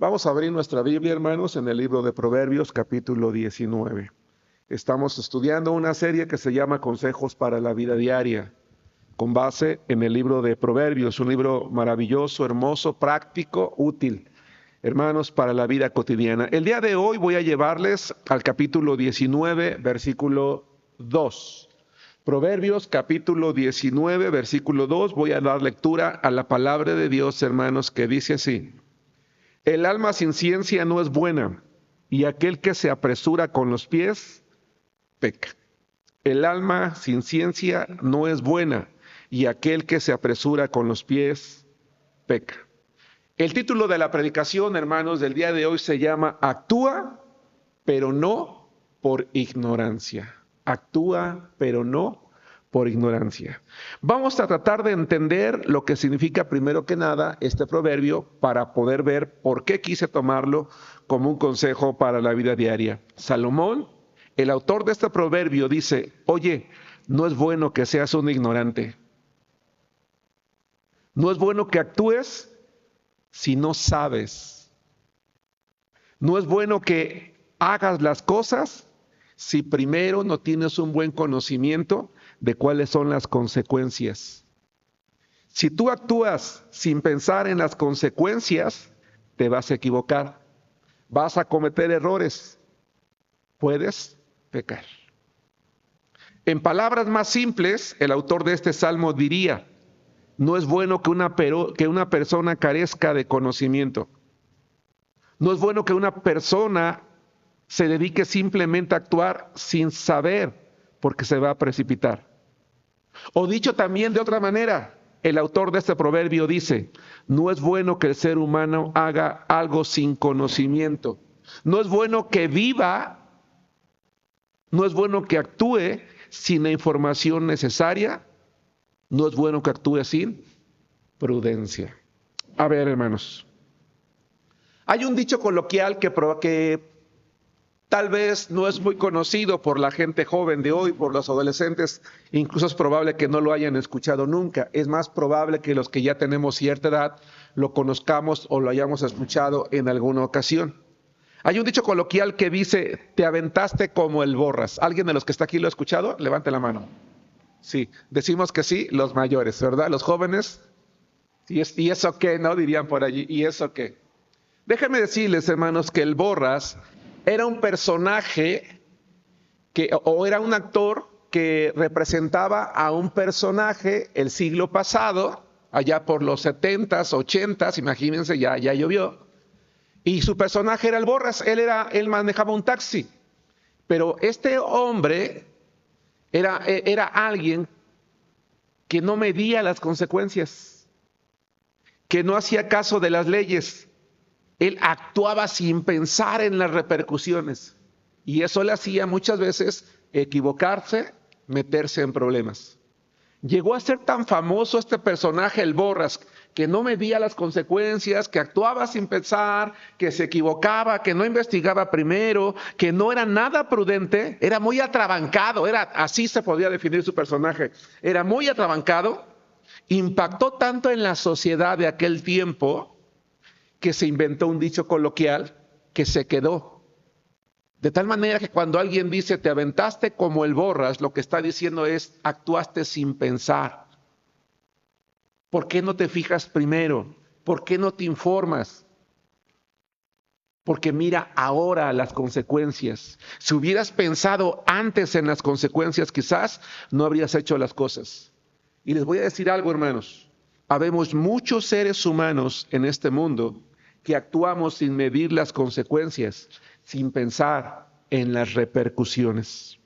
Vamos a abrir nuestra Biblia, hermanos, en el libro de Proverbios, capítulo 19. Estamos estudiando una serie que se llama Consejos para la Vida Diaria, con base en el libro de Proverbios, un libro maravilloso, hermoso, práctico, útil, hermanos, para la vida cotidiana. El día de hoy voy a llevarles al capítulo 19, versículo 2. Proverbios, capítulo 19, versículo 2. Voy a dar lectura a la palabra de Dios, hermanos, que dice así: El alma sin ciencia no es buena, y aquel que se apresura con los pies, peca. El alma sin ciencia no es buena, y aquel que se apresura con los pies, peca. El título de la predicación, hermanos, del día de hoy se llama Actúa, pero no por ignorancia. Actúa, pero no por ignorancia. Vamos a tratar de entender lo que significa primero que nada este proverbio para poder ver por qué quise tomarlo como un consejo para la vida diaria. Salomón, el autor de este proverbio, dice: oye, no es bueno que seas un ignorante. No es bueno que actúes si no sabes. No es bueno que hagas las cosas si primero no tienes un buen conocimiento de cuáles son las consecuencias. Si tú actúas sin pensar en las consecuencias, te vas a equivocar, vas a cometer errores, puedes pecar. En palabras más simples, el autor de este salmo diría: no es bueno que una persona carezca de conocimiento. No es bueno que una persona se dedique simplemente a actuar sin saber, porque se va a precipitar. O dicho también de otra manera, el autor de este proverbio dice: no es bueno que el ser humano haga algo sin conocimiento. No es bueno que viva, no es bueno que actúe sin la información necesaria. No es bueno que actúe sin prudencia. A ver, hermanos, hay un dicho coloquial que tal vez no es muy conocido por la gente joven de hoy, por los adolescentes. Incluso es probable que no lo hayan escuchado nunca. Es más probable que los que ya tenemos cierta edad lo conozcamos o lo hayamos escuchado en alguna ocasión. Hay un dicho coloquial que dice: te aventaste como el borras. ¿Alguien de los que está aquí lo ha escuchado? Levante la mano. Sí, decimos que sí, los mayores, ¿verdad? Los jóvenes, ¿y eso qué? ¿No? Dirían por allí, ¿y eso qué? Déjenme decirles, hermanos, que el borras era un personaje o era un actor que representaba a un personaje el siglo pasado, allá por los 70s, 80s, imagínense, ya llovió. Y su personaje era el borras, él manejaba un taxi. Pero este hombre era alguien que no medía las consecuencias, que no hacía caso de las leyes. Él actuaba sin pensar en las repercusiones, y eso le hacía muchas veces equivocarse, meterse en problemas. Llegó a ser tan famoso este personaje, el borras, que no medía las consecuencias, que actuaba sin pensar, que se equivocaba, que no investigaba primero, que no era nada prudente, era muy atrabancado, así se podía definir su personaje, era muy atrabancado. Impactó tanto en la sociedad de aquel tiempo que se inventó un dicho coloquial que se quedó. De tal manera que cuando alguien dice te aventaste como el borras, lo que está diciendo es: actuaste sin pensar. ¿Por qué no te fijas primero? ¿Por qué no te informas? Porque mira ahora las consecuencias. Si hubieras pensado antes en las consecuencias, quizás no habrías hecho las cosas. Y les voy a decir algo, hermanos. Habemos muchos seres humanos en este mundo que actuamos sin medir las consecuencias, sin pensar en las repercusiones.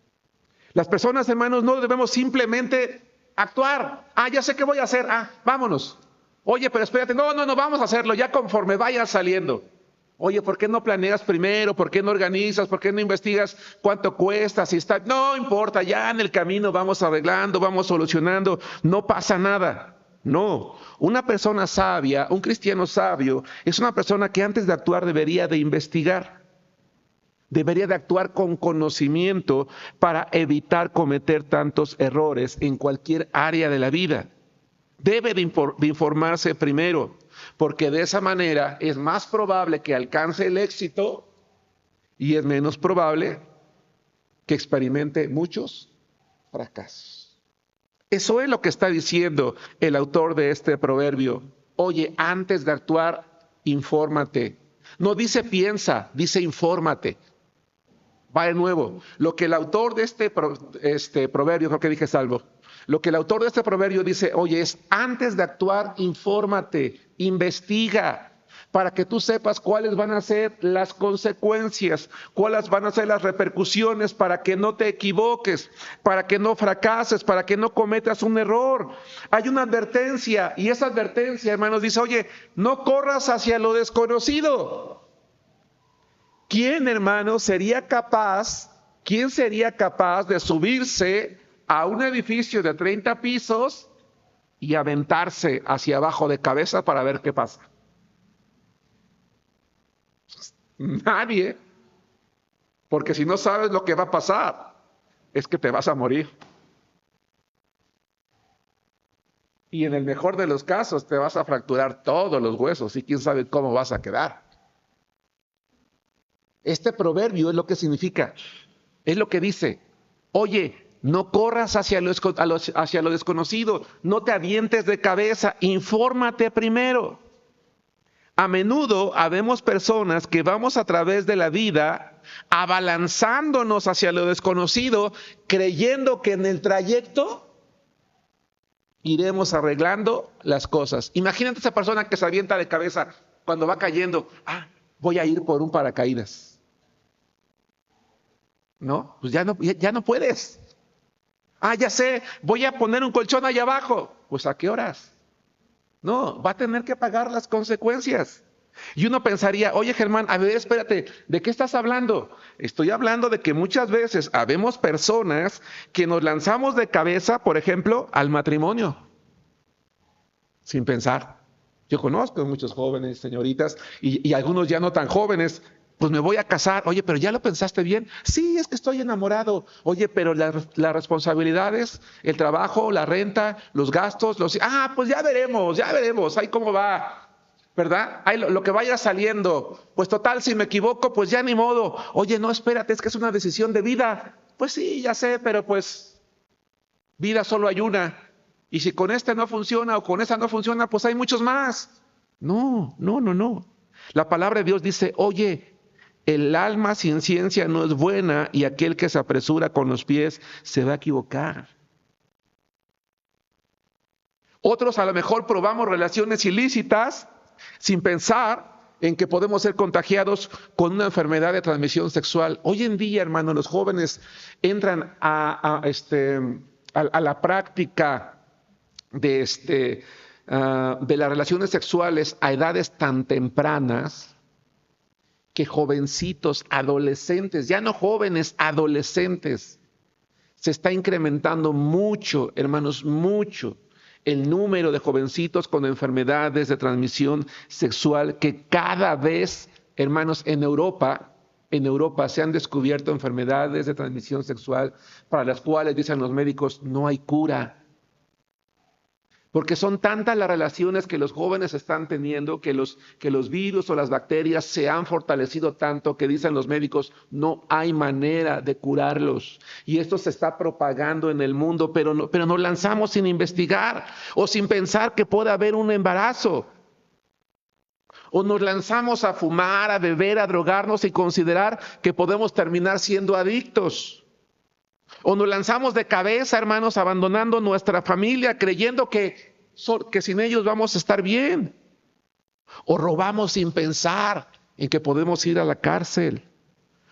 Las personas, hermanos, no debemos simplemente actuar. Ya sé qué voy a hacer. Vámonos. Oye, pero espérate. No, vamos a hacerlo ya conforme vaya saliendo. Oye, ¿por qué no planeas primero? ¿Por qué no organizas? ¿Por qué no investigas cuánto cuesta? Si está... No importa, ya en el camino vamos arreglando, vamos solucionando. No pasa nada. No, una persona sabia, un cristiano sabio, es una persona que antes de actuar debería de investigar. Debería de actuar con conocimiento para evitar cometer tantos errores en cualquier área de la vida. Debe de informarse primero. porque de esa manera es más probable que alcance el éxito y es menos probable que experimente muchos fracasos. Eso es lo que está diciendo el autor de este proverbio. Oye, antes de actuar, infórmate. No dice piensa, dice infórmate. Va de nuevo. Lo que el autor de este proverbio, creo que dije salvo, lo que el autor de este proverbio dice, oye, es antes de actuar, infórmate, investiga, para que tú sepas cuáles van a ser las consecuencias, cuáles van a ser las repercusiones, para que no te equivoques, para que no fracases, para que no cometas un error. Hay una advertencia, y esa advertencia, hermanos, dice, oye, no corras hacia lo desconocido. ¿Quién, hermano, sería capaz de subirse a un edificio de 30 pisos y aventarse hacia abajo de cabeza para ver qué pasa? Nadie. Porque si no sabes lo que va a pasar, es que te vas a morir. Y en el mejor de los casos te vas a fracturar todos los huesos y quién sabe cómo vas a quedar. Este proverbio es lo que significa, es lo que dice, oye, no corras hacia lo desconocido, no te avientes de cabeza, infórmate primero. A menudo habemos personas que vamos a través de la vida abalanzándonos hacia lo desconocido, creyendo que en el trayecto iremos arreglando las cosas. Imagínate esa persona que se avienta de cabeza cuando va cayendo, voy a ir por un paracaídas. No, pues ya no puedes. Ya sé, voy a poner un colchón allá abajo. Pues ¿a qué horas? No, va a tener que pagar las consecuencias. Y uno pensaría, oye Germán, a ver, espérate, ¿de qué estás hablando? Estoy hablando de que muchas veces habemos personas que nos lanzamos de cabeza, por ejemplo, al matrimonio, sin pensar. Yo conozco muchos jóvenes, señoritas, y algunos ya no tan jóvenes. Pues me voy a casar. Oye, pero ¿ya lo pensaste bien? Sí, es que estoy enamorado. Oye, pero las responsabilidades, el trabajo, la renta, los gastos, pues ya veremos, ahí cómo va, ¿verdad? Ahí lo que vaya saliendo. Pues total, si me equivoco, pues ya ni modo. Oye, no, espérate, es que es una decisión de vida. Pues sí, ya sé, pero pues vida solo hay una. Y si con este no funciona o con esa no funciona, pues hay muchos más. No. La palabra de Dios dice, oye, el alma sin ciencia no es buena y aquel que se apresura con los pies se va a equivocar. Otros a lo mejor probamos relaciones ilícitas sin pensar en que podemos ser contagiados con una enfermedad de transmisión sexual. Hoy en día, hermano, los jóvenes entran a la práctica de las relaciones sexuales a edades tan tempranas, que jovencitos, adolescentes, ya no jóvenes, adolescentes, se está incrementando mucho, hermanos, mucho el número de jovencitos con enfermedades de transmisión sexual, que cada vez, hermanos, en Europa se han descubierto enfermedades de transmisión sexual para las cuales, dicen los médicos, no hay cura. Porque son tantas las relaciones que los jóvenes están teniendo, que los virus o las bacterias se han fortalecido tanto que dicen los médicos, no hay manera de curarlos. Y esto se está propagando en el mundo, pero nos lanzamos sin investigar o sin pensar que puede haber un embarazo. O nos lanzamos a fumar, a beber, a drogarnos y considerar que podemos terminar siendo adictos. O nos lanzamos de cabeza, hermanos, abandonando nuestra familia, creyendo que sin ellos vamos a estar bien. O robamos sin pensar en que podemos ir a la cárcel.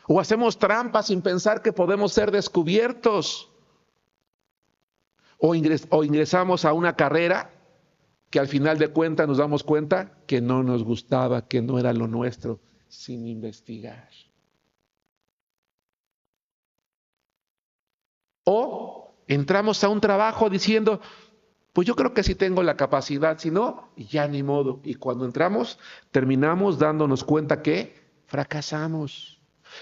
O hacemos trampas sin pensar que podemos ser descubiertos. O ingresamos a una carrera que al final de cuentas nos damos cuenta que no nos gustaba, que no era lo nuestro, sin investigar. O entramos a un trabajo diciendo, pues yo creo que sí tengo la capacidad, si no, ya ni modo. Y cuando entramos, terminamos dándonos cuenta que fracasamos.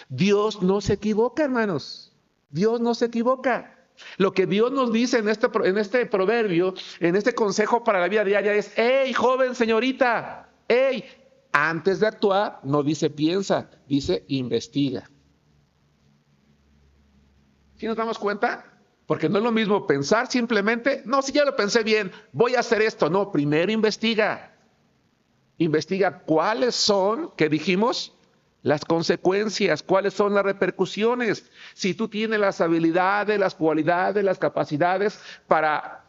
Dios no se equivoca, hermanos. Dios no se equivoca. Lo que Dios nos dice en este proverbio, en este consejo para la vida diaria es, hey, joven, señorita, ¡Ey! Antes de actuar, no dice piensa, dice investiga. ¿Sí nos damos cuenta? Porque no es lo mismo pensar simplemente, no, si ya lo pensé bien, voy a hacer esto. No, primero investiga. Investiga cuáles son, ¿qué dijimos? Las consecuencias, cuáles son las repercusiones. Si tú tienes las habilidades, las cualidades, las capacidades para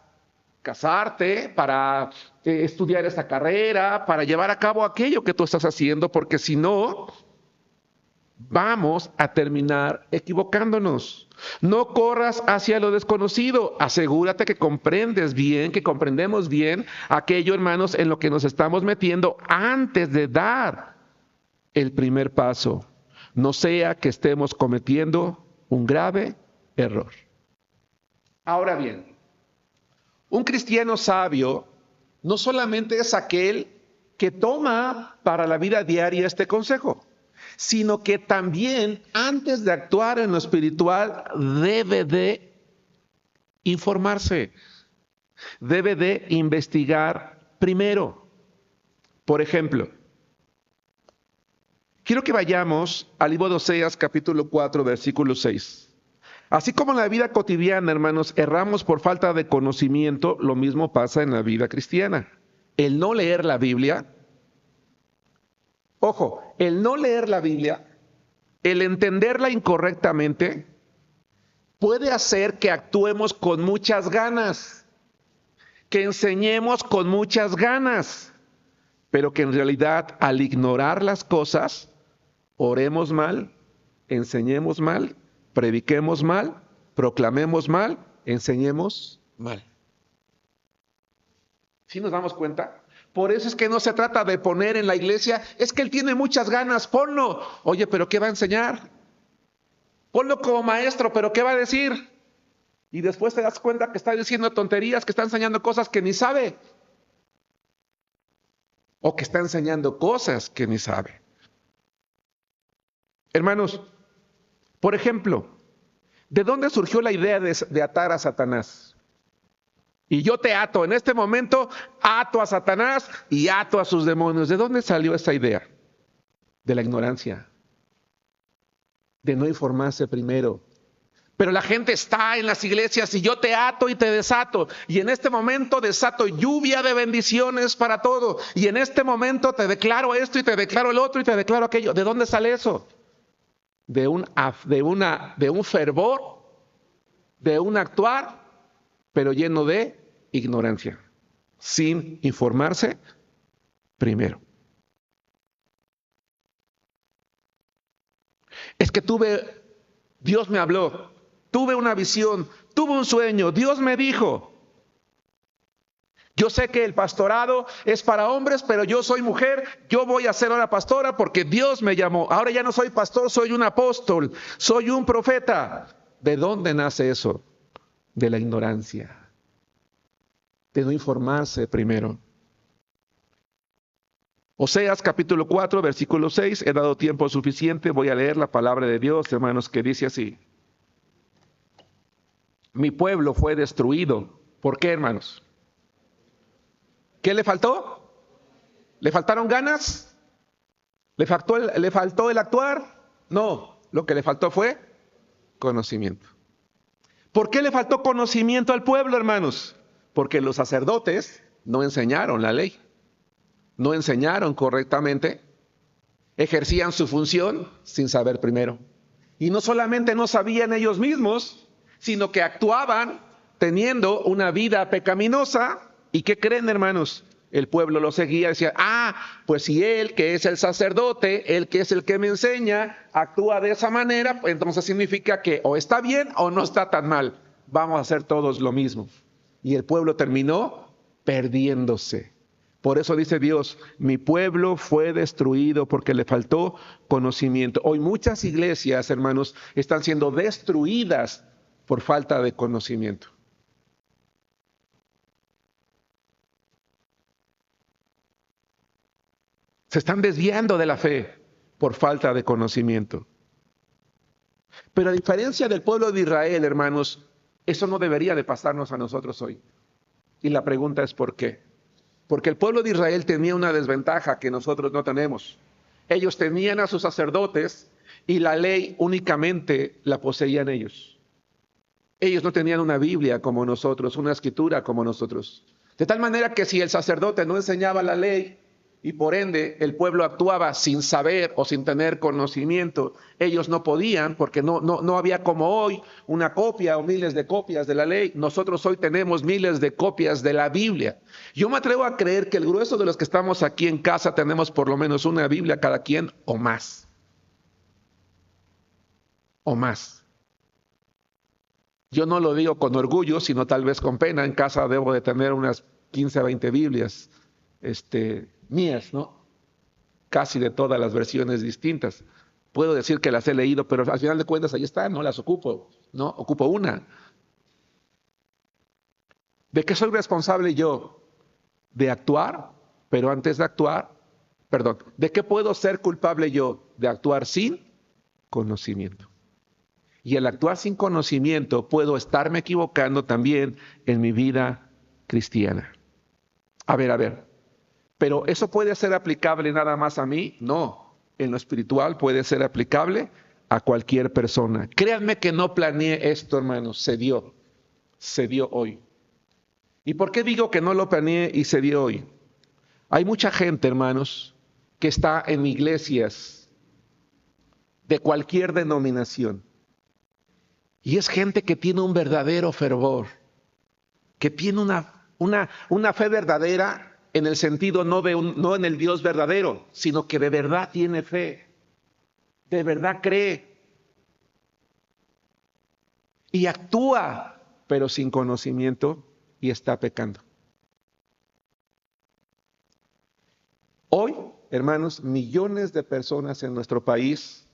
casarte, para estudiar esta carrera, para llevar a cabo aquello que tú estás haciendo, porque si no, vamos a terminar equivocándonos. No corras hacia lo desconocido. Asegúrate que comprendes bien, que comprendemos bien aquello, hermanos, en lo que nos estamos metiendo antes de dar el primer paso. No sea que estemos cometiendo un grave error. Ahora bien, un cristiano sabio no solamente es aquel que toma para la vida diaria este consejo, sino que también antes de actuar en lo espiritual debe de informarse, debe de investigar primero. Por ejemplo, quiero que vayamos al libro de Oseas capítulo 4 versículo 6. Así como en la vida cotidiana, hermanos, erramos por falta de conocimiento, lo mismo pasa en la vida cristiana. El no leer la Biblia, ojo, el no leer la Biblia, el entenderla incorrectamente, puede hacer que actuemos con muchas ganas, que enseñemos con muchas ganas, pero que en realidad al ignorar las cosas, oremos mal, enseñemos mal, prediquemos mal, proclamemos mal, enseñemos mal. ¿Sí nos damos cuenta? Por eso es que no se trata de poner en la iglesia, es que él tiene muchas ganas, ponlo. Oye, pero ¿qué va a enseñar? Ponlo como maestro, pero ¿qué va a decir? Y después te das cuenta que está diciendo tonterías, que está enseñando cosas que ni sabe. O que está enseñando cosas que ni sabe. Hermanos, por ejemplo, ¿de dónde surgió la idea de atar a Satanás? Y yo te ato, en este momento ato a Satanás y ato a sus demonios. ¿De dónde salió esa idea? De la ignorancia, de no informarse primero. Pero la gente está en las iglesias y yo te ato y te desato. Y en este momento desato lluvia de bendiciones para todo. Y en este momento te declaro esto y te declaro el otro y te declaro aquello. ¿De dónde sale eso? De un fervor, de un actuar, pero lleno de ignorancia, sin informarse primero. Es que Dios me habló, tuve una visión, tuve un sueño, Dios me dijo. Yo sé que el pastorado es para hombres, pero yo soy mujer, yo voy a ser ahora pastora porque Dios me llamó. Ahora ya no soy pastor, soy un apóstol, soy un profeta. ¿De dónde nace eso? De la ignorancia, de no informarse primero. Oseas capítulo 4, versículo 6, he dado tiempo suficiente, voy a leer la palabra de Dios, hermanos, que dice así. Mi pueblo fue destruido. ¿Por qué, hermanos? ¿Qué le faltó? ¿Le faltaron ganas? ¿Le faltó el actuar? No, lo que le faltó fue conocimiento. ¿Por qué le faltó conocimiento al pueblo, hermanos? Porque los sacerdotes no enseñaron la ley, no enseñaron correctamente, ejercían su función sin saber primero. Y no solamente no sabían ellos mismos, sino que actuaban teniendo una vida pecaminosa. ¿Y qué creen, hermanos? El pueblo lo seguía y decía, pues si él que es el sacerdote, él que es el que me enseña, actúa de esa manera, pues entonces significa que o está bien o no está tan mal. Vamos a hacer todos lo mismo. Y el pueblo terminó perdiéndose. Por eso dice Dios, mi pueblo fue destruido porque le faltó conocimiento. Hoy muchas iglesias, hermanos, están siendo destruidas por falta de conocimiento. Se están desviando de la fe por falta de conocimiento. Pero a diferencia del pueblo de Israel, hermanos, eso no debería de pasarnos a nosotros hoy. Y la pregunta es ¿por qué? Porque el pueblo de Israel tenía una desventaja que nosotros no tenemos. Ellos tenían a sus sacerdotes y la ley únicamente la poseían ellos. Ellos no tenían una Biblia como nosotros, una escritura como nosotros. De tal manera que si el sacerdote no enseñaba la ley y por ende el pueblo actuaba sin saber o sin tener conocimiento, ellos no podían, porque no había como hoy una copia o miles de copias de la ley. Nosotros hoy tenemos miles de copias de la Biblia. Yo me atrevo a creer que el grueso de los que estamos aquí en casa tenemos por lo menos una Biblia cada quien o más. O más. Yo no lo digo con orgullo, sino tal vez con pena. En casa debo de tener unas 15 a 20 Biblias mías, ¿no? Casi de todas las versiones distintas. Puedo decir que las he leído, pero al final de cuentas ahí están, no las ocupo, ¿no? Ocupo una. ¿De qué soy responsable yo? De actuar, pero antes de actuar, perdón, ¿de qué puedo ser culpable yo? De actuar sin conocimiento. Y al actuar sin conocimiento puedo estarme equivocando también en mi vida cristiana. A ver. ¿Pero eso puede ser aplicable nada más a mí? No. En lo espiritual puede ser aplicable a cualquier persona. Créanme que no planeé esto, hermanos. Se dio hoy. ¿Y por qué digo que no lo planeé y se dio hoy? Hay mucha gente, hermanos, que está en iglesias de cualquier denominación. Y es gente que tiene un verdadero fervor, que tiene una fe verdadera en el sentido no en el Dios verdadero, sino que de verdad tiene fe, de verdad cree y actúa, pero sin conocimiento y está pecando. Hoy, hermanos, millones de personas en nuestro país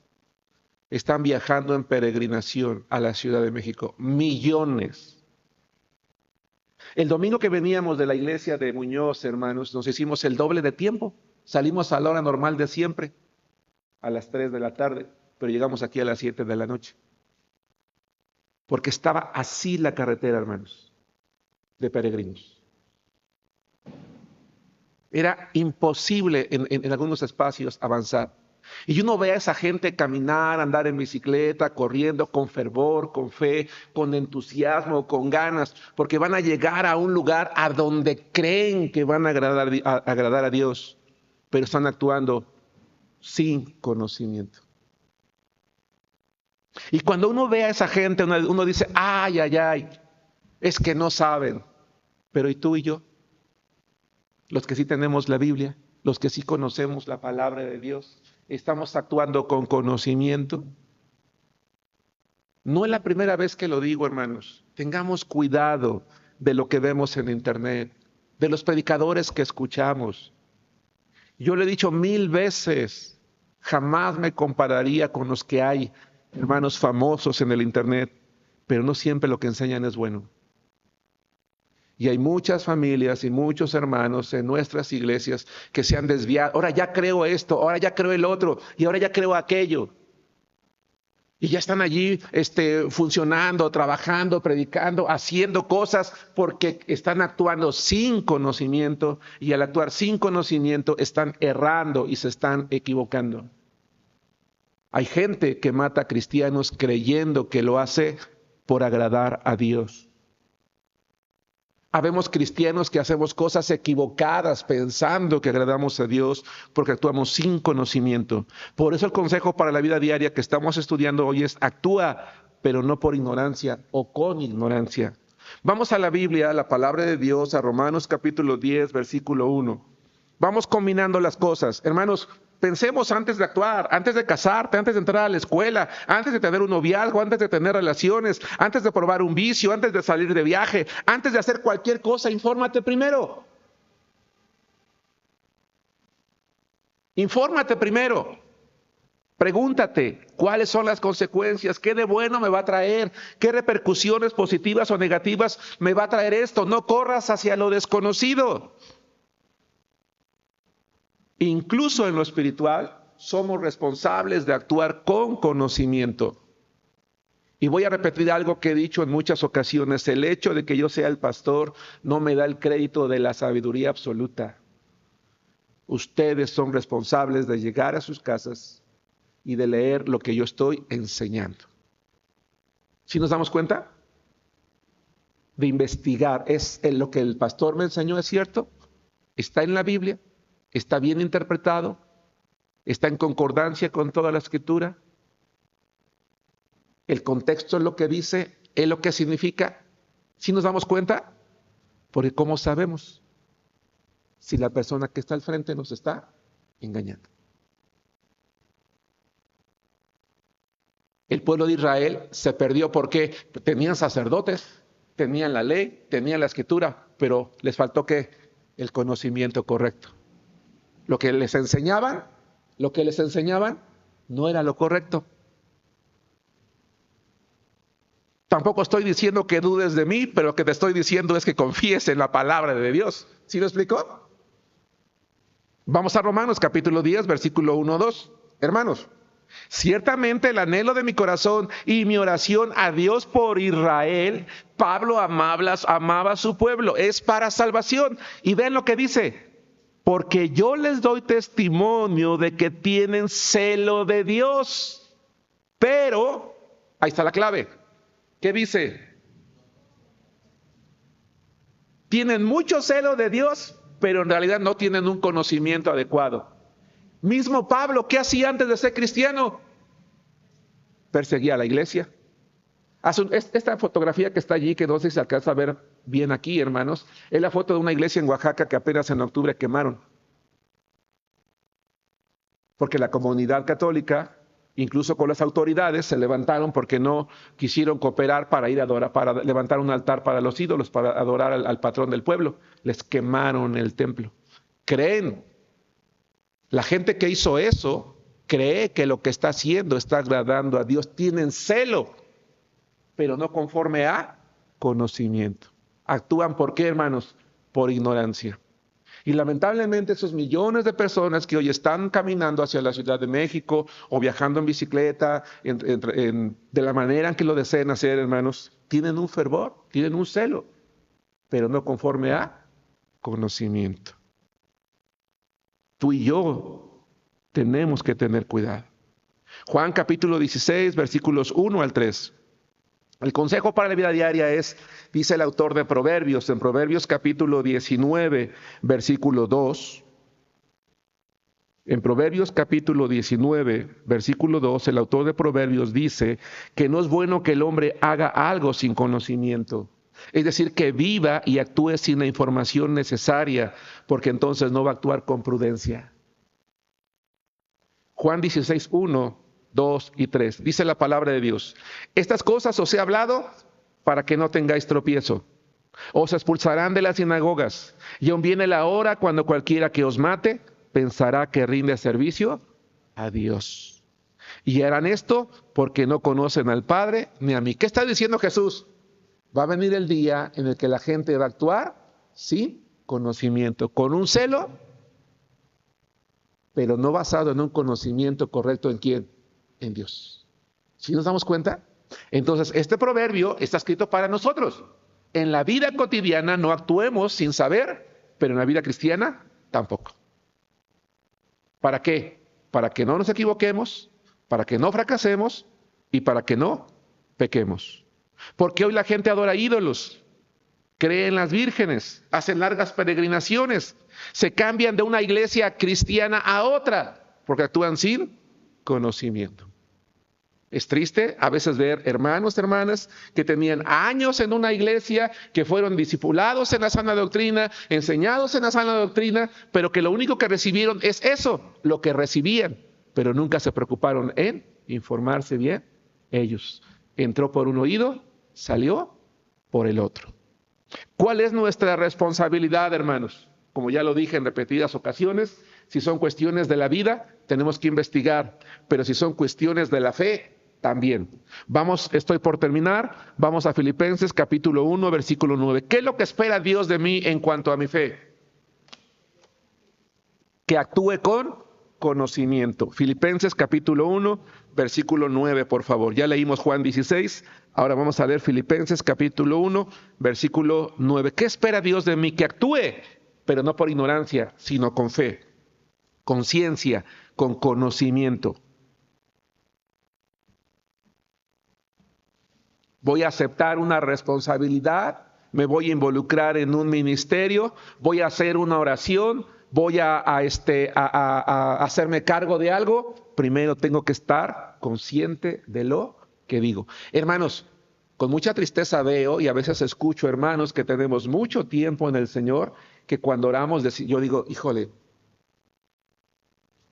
están viajando en peregrinación a la Ciudad de México. Millones. El domingo que veníamos de la iglesia de Muñoz, hermanos, nos hicimos el doble de tiempo. Salimos a la hora normal de siempre, a las 3 de la tarde, pero llegamos aquí a las 7 de la noche. Porque estaba así la carretera, hermanos, de peregrinos. Era imposible en algunos espacios avanzar. Y uno ve a esa gente caminar, andar en bicicleta, corriendo con fervor, con fe, con entusiasmo, con ganas, porque van a llegar a un lugar a donde creen que van a agradar a Dios, pero están actuando sin conocimiento. Y cuando uno ve a esa gente, uno dice, ay, es que no saben. Pero ¿y tú y yo? Los que sí tenemos la Biblia, los que sí conocemos la palabra de Dios, ¿estamos actuando con conocimiento? No es la primera vez que lo digo, hermanos. Tengamos cuidado de lo que vemos en internet, de los predicadores que escuchamos. Yo le he dicho 1000 veces, jamás me compararía con los que hay, hermanos famosos en el internet, pero no siempre lo que enseñan es bueno. Y hay muchas familias y muchos hermanos en nuestras iglesias que se han desviado. Ahora ya creo esto, ahora ya creo el otro, y ahora ya creo aquello. Y ya están allí funcionando, trabajando, predicando, haciendo cosas porque están actuando sin conocimiento. Y al actuar sin conocimiento están errando y se están equivocando. Hay gente que mata a cristianos creyendo que lo hace por agradar a Dios. Habemos cristianos que hacemos cosas equivocadas pensando que agradamos a Dios porque actuamos sin conocimiento. Por eso el consejo para la vida diaria que estamos estudiando hoy es actúa, pero no por ignorancia o con ignorancia. Vamos a la Biblia, a la palabra de Dios, a Romanos capítulo 10, versículo 1. Vamos combinando las cosas. Hermanos, pensemos antes de actuar, antes de casarte, antes de entrar a la escuela, antes de tener un noviazgo, antes de tener relaciones, antes de probar un vicio, antes de salir de viaje, antes de hacer cualquier cosa, infórmate primero. Infórmate primero. Pregúntate, ¿cuáles son las consecuencias? ¿Qué de bueno me va a traer? ¿Qué repercusiones positivas o negativas me va a traer esto? No corras hacia lo desconocido. Incluso en lo espiritual, somos responsables de actuar con conocimiento. Y voy a repetir algo que he dicho en muchas ocasiones. El hecho de que yo sea el pastor no me da el crédito de la sabiduría absoluta. Ustedes son responsables de llegar a sus casas y de leer lo que yo estoy enseñando. ¿Sí nos damos cuenta? De investigar. ¿Es lo que el pastor me enseñó es cierto? ¿Está en la Biblia? ¿Está bien interpretado? ¿Está en concordancia con toda la Escritura? ¿El contexto es lo que dice? ¿Es lo que significa? ¿Sí nos damos cuenta? Porque ¿cómo sabemos si la persona que está al frente nos está engañando? El pueblo de Israel se perdió porque tenían sacerdotes, tenían la ley, tenían la Escritura, pero les faltó ¿qué? El conocimiento correcto. Lo que les enseñaban no era lo correcto. Tampoco estoy diciendo que dudes de mí, pero lo que te estoy diciendo es que confíes en la palabra de Dios. ¿Sí lo explicó? Vamos a Romanos capítulo 10, versículo 1-2. Hermanos, ciertamente el anhelo de mi corazón y mi oración a Dios por Israel, Pablo amaba a su pueblo, es para salvación. Y ven lo que dice, porque yo les doy testimonio de que tienen celo de Dios. Pero, ahí está la clave. ¿Qué dice? Tienen mucho celo de Dios, pero en realidad no tienen un conocimiento adecuado. Mismo Pablo, ¿qué hacía antes de ser cristiano? Perseguía a la iglesia. Esta fotografía que está allí, que no sé si se alcanza a ver bien aquí, hermanos, es la foto de una iglesia en Oaxaca que apenas en octubre quemaron. Porque la comunidad católica, incluso con las autoridades, se levantaron porque no quisieron cooperar para ir a adorar, para levantar un altar para los ídolos, para adorar al patrón del pueblo. Les quemaron el templo. Creen. La gente que hizo eso cree que lo que está haciendo está agradando a Dios. Tienen celo, pero no conforme a conocimiento. Actúan ¿por qué, hermanos? Por ignorancia. Y lamentablemente esos millones de personas que hoy están caminando hacia la Ciudad de México o viajando en bicicleta, de la manera en que lo deseen hacer, hermanos, tienen un fervor, tienen un celo, pero no conforme a conocimiento. Tú y yo tenemos que tener cuidado. Juan capítulo 16, versículos 1-3. El consejo para la vida diaria es, dice el autor de Proverbios, en Proverbios capítulo 19, versículo 2. En Proverbios capítulo 19, versículo 2, el autor de Proverbios dice que no es bueno que el hombre haga algo sin conocimiento. Es decir, que viva y actúe sin la información necesaria, porque entonces no va a actuar con prudencia. Juan 16, 1, 2 y 3. Dice la palabra de Dios. Estas cosas os he hablado para que no tengáis tropiezo. Os expulsarán de las sinagogas. Y aún viene la hora cuando cualquiera que os mate pensará que rinde servicio a Dios. Y harán esto porque no conocen al Padre ni a mí. ¿Qué está diciendo Jesús? Va a venir el día en el que la gente va a actuar sin conocimiento, con un celo, pero no basado en un conocimiento correcto ¿en quién? En Dios. ¿Sí nos damos cuenta? Entonces, este proverbio está escrito para nosotros. En la vida cotidiana no actuemos sin saber, pero en la vida cristiana tampoco. ¿Para qué? Para que no nos equivoquemos, para que no fracasemos y para que no pequemos. Porque hoy la gente adora ídolos, cree en las vírgenes, hacen largas peregrinaciones, se cambian de una iglesia cristiana a otra, porque actúan sin conocimiento. Es triste a veces ver hermanos, hermanas que tenían años en una iglesia, que fueron discipulados en la sana doctrina, enseñados en la sana doctrina, pero que lo único que recibieron es eso, lo que recibían, pero nunca se preocuparon en informarse bien ellos. Entró por un oído, salió por el otro. ¿Cuál es nuestra responsabilidad, hermanos? Como ya lo dije en repetidas ocasiones, si son cuestiones de la vida, tenemos que investigar, pero si son cuestiones de la fe, también. Estoy por terminar, vamos a Filipenses capítulo 1, versículo 9. ¿Qué es lo que espera Dios de mí en cuanto a mi fe? Que actúe con conocimiento. Filipenses capítulo 1, versículo 9, por favor. Ya leímos Juan 16, ahora vamos a leer Filipenses capítulo 1, versículo 9. ¿Qué espera Dios de mí? Que actúe, pero no por ignorancia, sino con fe, con ciencia, con conocimiento. Voy a aceptar una responsabilidad, me voy a involucrar en un ministerio, voy a hacer una oración, voy a hacerme cargo de algo. Primero tengo que estar consciente de lo que digo. Hermanos, con mucha tristeza veo y a veces escucho hermanos que tenemos mucho tiempo en el Señor, que cuando oramos, yo digo, híjole,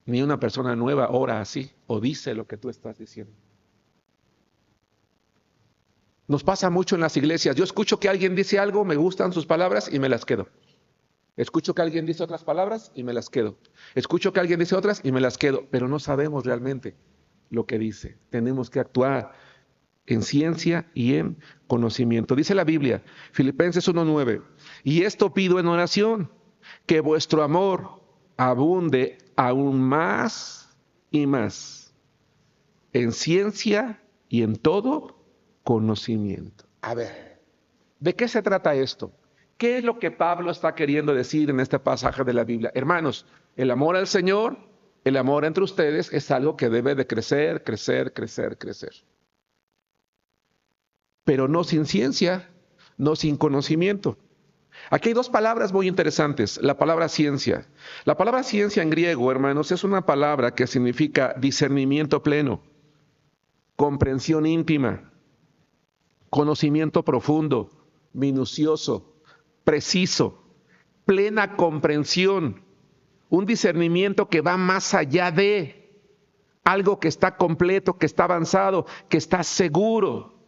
ni una persona nueva ora así o dice lo que tú estás diciendo. Nos pasa mucho en las iglesias. Yo escucho que alguien dice algo, me gustan sus palabras y me las quedo. Escucho que alguien dice otras palabras y me las quedo. Escucho que alguien dice otras y me las quedo. Pero no sabemos realmente lo que dice. Tenemos que actuar en ciencia y en conocimiento. Dice la Biblia, Filipenses 1:9. Y esto pido en oración, que vuestro amor abunde aún más y más en ciencia y en todo conocimiento. A ver, ¿de qué se trata esto? ¿Qué es lo que Pablo está queriendo decir en este pasaje de la Biblia? Hermanos, el amor al Señor, el amor entre ustedes es algo que debe de crecer, crecer, crecer, crecer. Pero no sin ciencia, no sin conocimiento. Aquí hay dos palabras muy interesantes. La palabra ciencia. La palabra ciencia en griego, hermanos, es una palabra que significa discernimiento pleno, comprensión íntima, conocimiento profundo, minucioso, preciso, plena comprensión, un discernimiento que va más allá de algo que está completo, que está avanzado, que está seguro.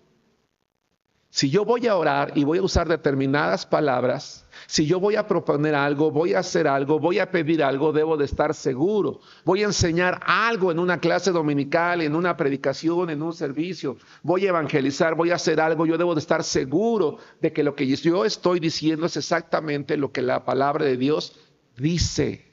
Si yo voy a orar y voy a usar determinadas palabras, si yo voy a proponer algo, voy a hacer algo, voy a pedir algo, debo de estar seguro. Voy a enseñar algo en una clase dominical, en una predicación, en un servicio. Voy a evangelizar, voy a hacer algo. Yo debo de estar seguro de que lo que yo estoy diciendo es exactamente lo que la palabra de Dios dice.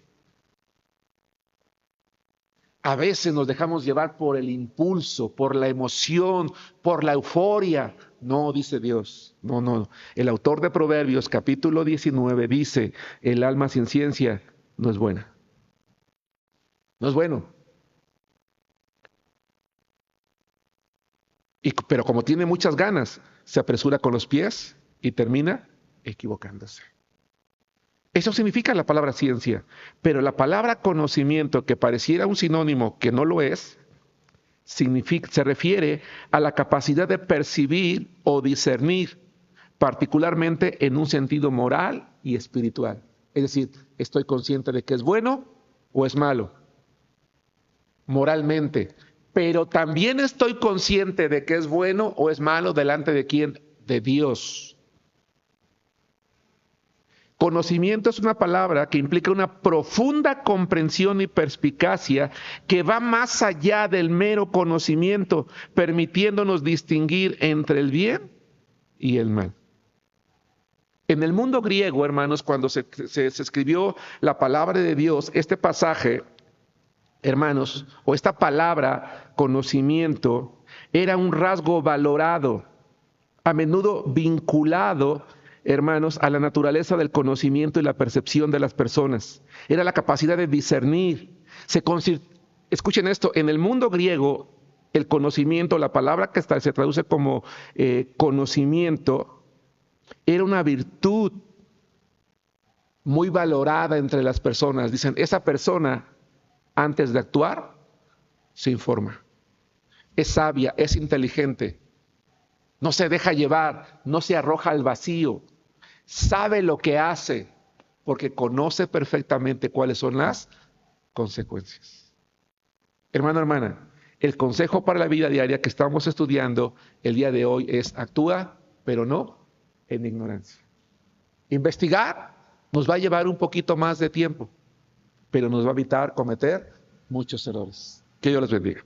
A veces nos dejamos llevar por el impulso, por la emoción, por la euforia. No, dice Dios. No. El autor de Proverbios, capítulo 19, dice, el alma sin ciencia no es buena. No es bueno. Pero como tiene muchas ganas, se apresura con los pies y termina equivocándose. Eso significa la palabra ciencia, pero la palabra conocimiento, que pareciera un sinónimo que no lo es, se refiere a la capacidad de percibir o discernir, particularmente en un sentido moral y espiritual. Es decir, estoy consciente de que es bueno o es malo, moralmente, pero también estoy consciente de que es bueno o es malo delante de quién, de Dios. Conocimiento es una palabra que implica una profunda comprensión y perspicacia que va más allá del mero conocimiento, permitiéndonos distinguir entre el bien y el mal. En el mundo griego, hermanos, cuando se escribió la palabra de Dios, este pasaje, hermanos, o esta palabra conocimiento, era un rasgo valorado, a menudo vinculado, hermanos, a la naturaleza del conocimiento y la percepción de las personas. Era la capacidad de discernir. Escuchen esto, en el mundo griego, el conocimiento, la palabra que se traduce como conocimiento, era una virtud muy valorada entre las personas. Dicen, esa persona, antes de actuar, se informa. Es sabia, es inteligente. No se deja llevar, no se arroja al vacío. Sabe lo que hace porque conoce perfectamente cuáles son las consecuencias. Hermano, hermana, el consejo para la vida diaria que estamos estudiando el día de hoy es actúa, pero no en ignorancia. Investigar nos va a llevar un poquito más de tiempo, pero nos va a evitar cometer muchos errores. Que Dios les bendiga.